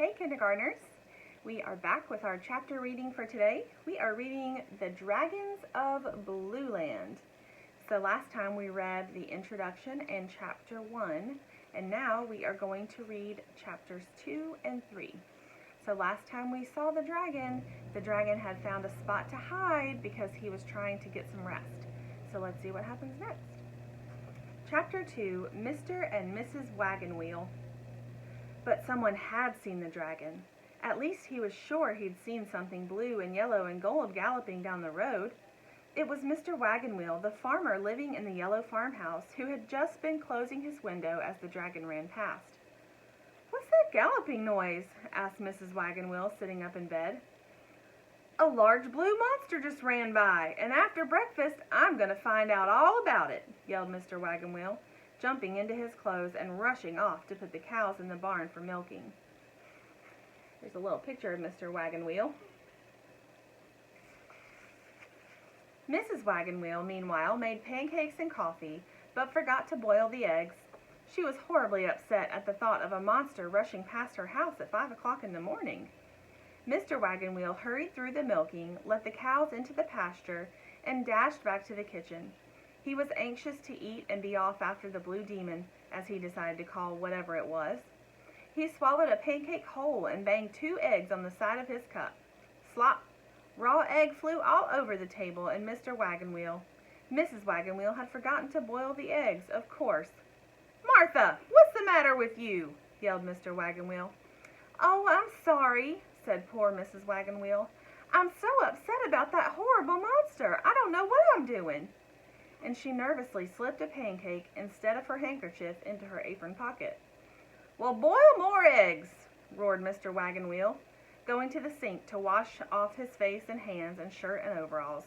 Hey kindergartners! We are back with our chapter reading for today. We are reading The Dragons of Blueland. So last time we read the introduction and chapter 1, and now we are going to read chapters 2 and 3. So last time we saw the dragon had found a spot to hide because he was trying to get some rest. So let's see what happens next. Chapter 2, Mr. and Mrs. Wagon Wheel. But someone had seen the dragon. At least he was sure he'd seen something blue and yellow and gold galloping down the road. It was Mr. Wagon Wheel, the farmer living in the yellow farmhouse, who had just been closing his window as the dragon ran past. "What's that galloping noise?" asked Mrs. Wagon Wheel, sitting up in bed. "A large blue monster just ran by, and after breakfast I'm going to find out all about it," yelled Mr. Wagon Wheel, jumping into his clothes and rushing off to put the cows in the barn for milking. Here's a little picture of Mr. Wagon Wheel. Mrs. Wagon Wheel, meanwhile, made pancakes and coffee, but forgot to boil the eggs. She was horribly upset at the thought of a monster rushing past her house at 5 o'clock in the morning. Mr. Wagon Wheel hurried through the milking, let the cows into the pasture, and dashed back to the kitchen. He was anxious to eat and be off after the blue demon, as he decided to call whatever it was. He swallowed a pancake whole and banged 2 eggs on the side of his cup. Slop! Raw egg flew all over the table and Mr. Wagon Wheel. Mrs. Wagon Wheel had forgotten to boil the eggs, of course. "Martha, what's the matter with you?" yelled Mr. Wagon Wheel. "Oh, I'm sorry," said poor Mrs. Wagon Wheel. "I'm so upset about that horrible monster. I don't know what I'm doing." And she nervously slipped a pancake instead of her handkerchief into her apron pocket. "Well, boil more eggs," roared Mr. Wagon Wheel, going to the sink to wash off his face and hands and shirt and overalls.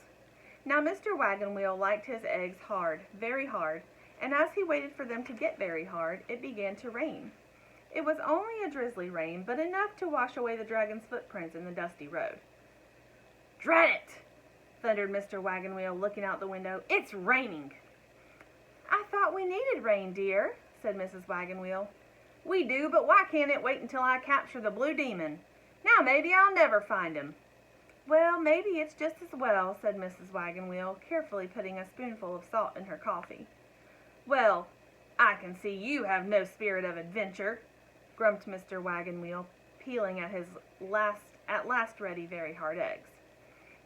Now Mr. Wagon Wheel liked his eggs hard, very hard, and as he waited for them to get very hard, it began to rain. It was only a drizzly rain, but enough to wash away the dragon's footprints in the dusty road. "Drat it!" thundered Mr. Wagon Wheel, looking out the window. "It's raining." "I thought we needed rain, dear," said Mrs. Wagon Wheel. "We do, but why can't it wait until I capture the blue demon? Now maybe I'll never find him." "Well, maybe it's just as well," said Mrs. Wagon Wheel, carefully putting a spoonful of salt in her coffee. "Well, I can see you have no spirit of adventure," grumped Mr. Wagon Wheel, peeling at his at last ready very hard eggs.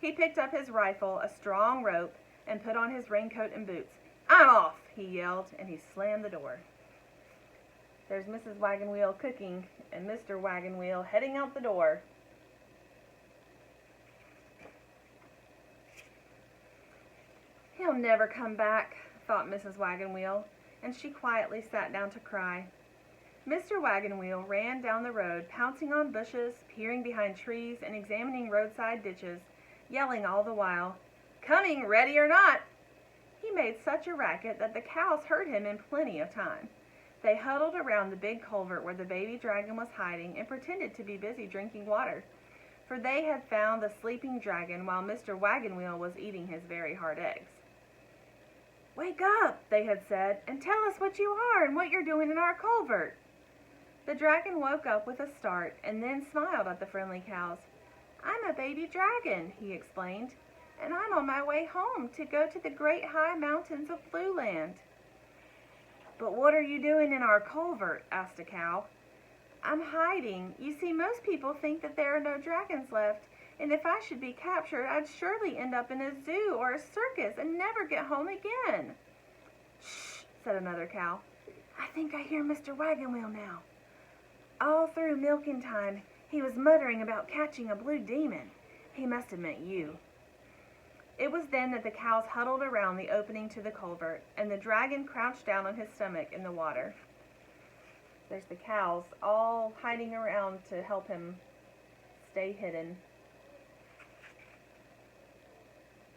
He picked up his rifle, a strong rope, and put on his raincoat and boots. "I'm off," he yelled, and he slammed the door. There's Mrs. Wagon Wheel cooking and Mr. Wagon Wheel heading out the door. "He'll never come back," thought Mrs. Wagon Wheel, and she quietly sat down to cry. Mr. Wagon Wheel ran down the road, pouncing on bushes, peering behind trees, and examining roadside ditches, yelling all the while, "Coming, ready or not!" He made such a racket that the cows heard him in plenty of time. They huddled around the big culvert where the baby dragon was hiding and pretended to be busy drinking water, for they had found the sleeping dragon while Mr. Wagon Wheel was eating his very hard eggs. "Wake up," they had said, "and tell us what you are and what you're doing in our culvert." The dragon woke up with a start and then smiled at the friendly cows. "I'm a baby dragon," he explained, "and I'm on my way home to go to the great high mountains of Blueland." "But what are you doing in our culvert?" asked a cow. "I'm hiding. You see, most people think that there are no dragons left, and if I should be captured, I'd surely end up in a zoo or a circus and never get home again." "Shh," said another cow. "I think I hear Mr. Wagon Wheel now. All through milking time, he was muttering about catching a blue demon. He must have meant you." It was then that the cows huddled around the opening to the culvert, and the dragon crouched down on his stomach in the water. There's the cows all hiding around to help him stay hidden.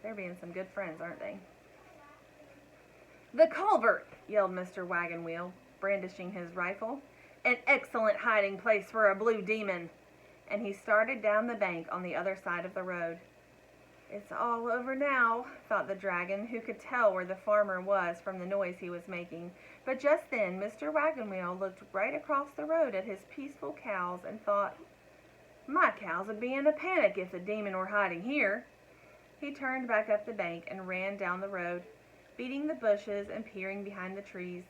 They're being some good friends, aren't they? "The culvert!" yelled Mr. Wagon Wheel, brandishing his rifle. "An excellent hiding place for a blue demon!" And he started down the bank on the other side of the road. It's all over now, thought the dragon, who could tell where the farmer was from the noise he was making. But just then Mr. Wagon Wheel looked right across the road at his peaceful cows and thought, "My cows would be in a panic if the demon were hiding here." He turned back up the bank and ran down the road, beating the bushes and peering behind the trees.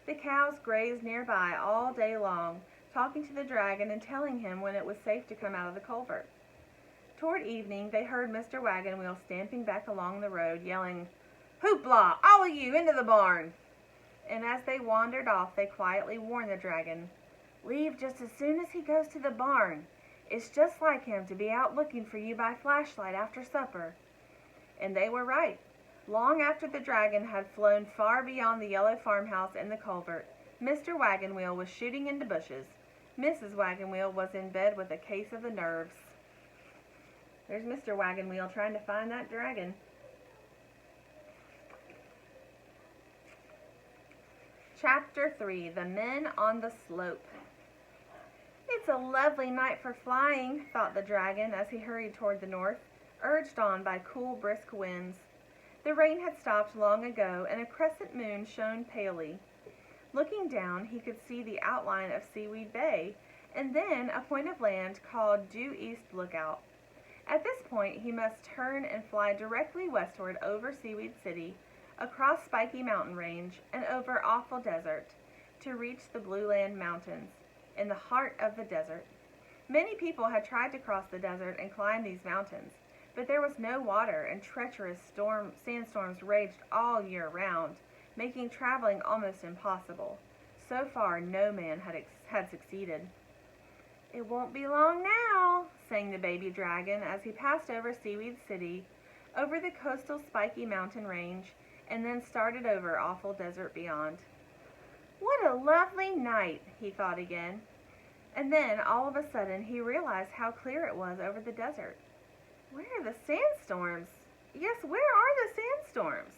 The cows grazed nearby all day long, talking to the dragon and telling him when it was safe to come out of the culvert. Toward evening, they heard Mr. Wagon Wheel stamping back along the road, yelling, "Hoopla! All of you, into the barn!" And as they wandered off, they quietly warned the dragon, "Leave just as soon as he goes to the barn. It's just like him to be out looking for you by flashlight after supper." And they were right. Long after the dragon had flown far beyond the yellow farmhouse and the culvert, Mr. Wagon Wheel was shooting into bushes. Mrs. Wagon Wheel was in bed with a case of the nerves. There's Mr. Wagon Wheel trying to find that dragon. Chapter 3, The Men on the Slope. "It's a lovely night for flying," thought the dragon as he hurried toward the north, urged on by cool, brisk winds. The rain had stopped long ago, and a crescent moon shone palely. Looking down, he could see the outline of Seaweed Bay, and then a point of land called Due East Lookout. At this point, he must turn and fly directly westward over Seaweed City, across Spiky Mountain Range, and over Awful Desert, to reach the Blueland Mountains, in the heart of the desert. Many people had tried to cross the desert and climb these mountains, but there was no water, and treacherous sandstorms raged all year round, making traveling almost impossible. So far, no man had succeeded. "It won't be long now," sang the baby dragon as he passed over Seaweed City, over the coastal Spiky Mountain Range, and then started over Awful Desert beyond. "What a lovely night," he thought again. And then, all of a sudden, he realized how clear it was over the desert. Where are the sandstorms? Yes, where are the sandstorms?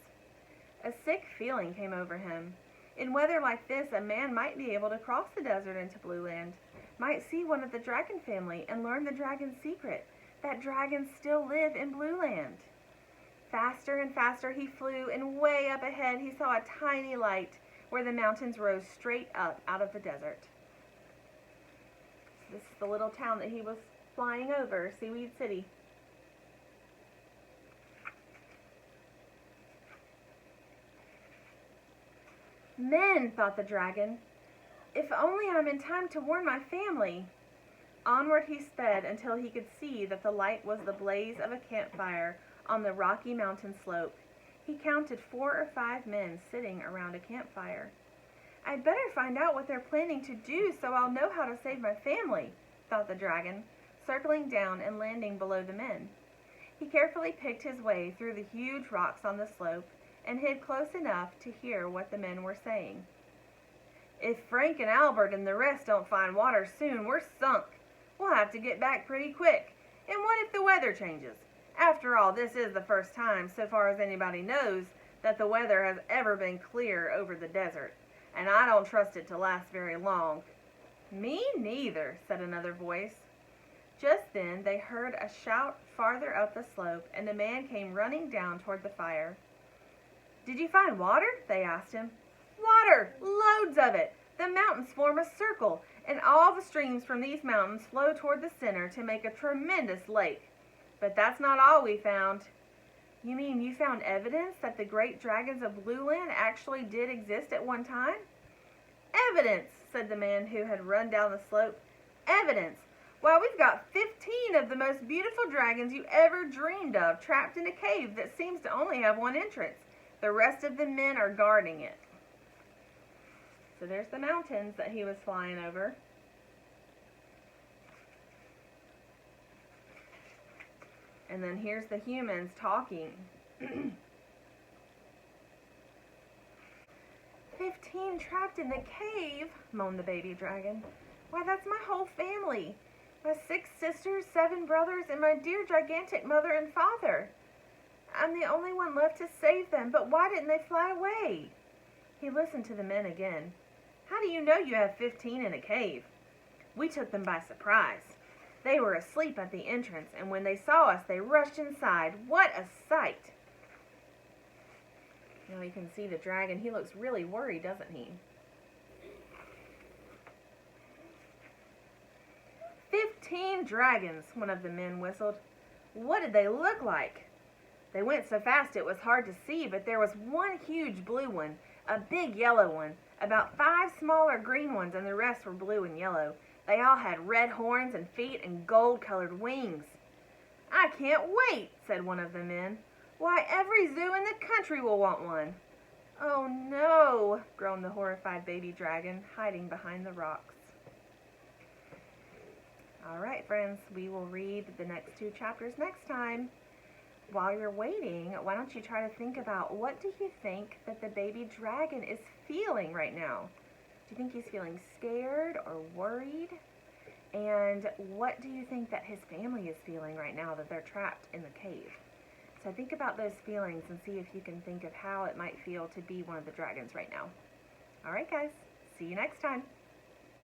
A sick feeling came over him. In weather like this, a man might be able to cross the desert into Blueland, might see one of the dragon family and learn the dragon's secret, that dragons still live in Blueland. Faster and faster he flew, and way up ahead he saw a tiny light where the mountains rose straight up out of the desert. This is the little town that he was flying over, Seaweed City. "Men," thought the dragon. "If only I'm in time to warn my family." Onward he sped until he could see that the light was the blaze of a campfire on the rocky mountain slope. He counted 4 or 5 men sitting around a campfire. "I'd better find out what they're planning to do so I'll know how to save my family," thought the dragon, circling down and landing below the men. He carefully picked his way through the huge rocks on the slope and hid close enough to hear what the men were saying. "If Frank and Albert and the rest don't find water soon, we're sunk. We'll have to get back pretty quick. And what if the weather changes? After all, this is the first time, so far as anybody knows, that the weather has ever been clear over the desert, and I don't trust it to last very long." "Me neither," said another voice. Just then they heard a shout farther up the slope, and a man came running down toward the fire. "Did you find water?" they asked him. "Water! Loads of it! The mountains form a circle, and all the streams from these mountains flow toward the center to make a tremendous lake. But that's not all we found." "You mean you found evidence that the great dragons of Blueland actually did exist at one time?" "Evidence," said the man who had run down the slope. "Evidence! Why, we've got 15 of the most beautiful dragons you ever dreamed of trapped in a cave that seems to only have one entrance. The rest of the men are guarding it." So there's the mountains that he was flying over. And then here's the humans talking. 15 trapped in the cave, moaned the baby dragon. "Why, that's my whole family. My 6 sisters, 7 brothers, and my dear gigantic mother and father. I'm the only one left to save them, but why didn't they fly away?" He listened to the men again. "How do you know you have 15 in a cave?" "We took them by surprise. They were asleep at the entrance, and when they saw us, they rushed inside. What a sight! Now you can see the dragon. He looks really worried, doesn't he? 15 dragons, one of the men whistled. What did they look like? They went so fast it was hard to see, but there was one huge blue one, a big yellow one, about 5 smaller green ones, and the rest were blue and yellow. They all had red horns and feet and gold-colored wings. I can't wait, said one of the men. Why, every zoo in the country will want one. Oh no, groaned the horrified baby dragon, hiding behind the rocks. All right, friends, we will read the next 2 chapters next time. While you're waiting, why don't you try to think about, what do you think that the baby dragon is feeling right now? Do you think he's feeling scared or worried? And what do you think that his family is feeling right now that they're trapped in the cave? So think about those feelings and see if you can think of how it might feel to be one of the dragons right now. All right, guys. See you next time.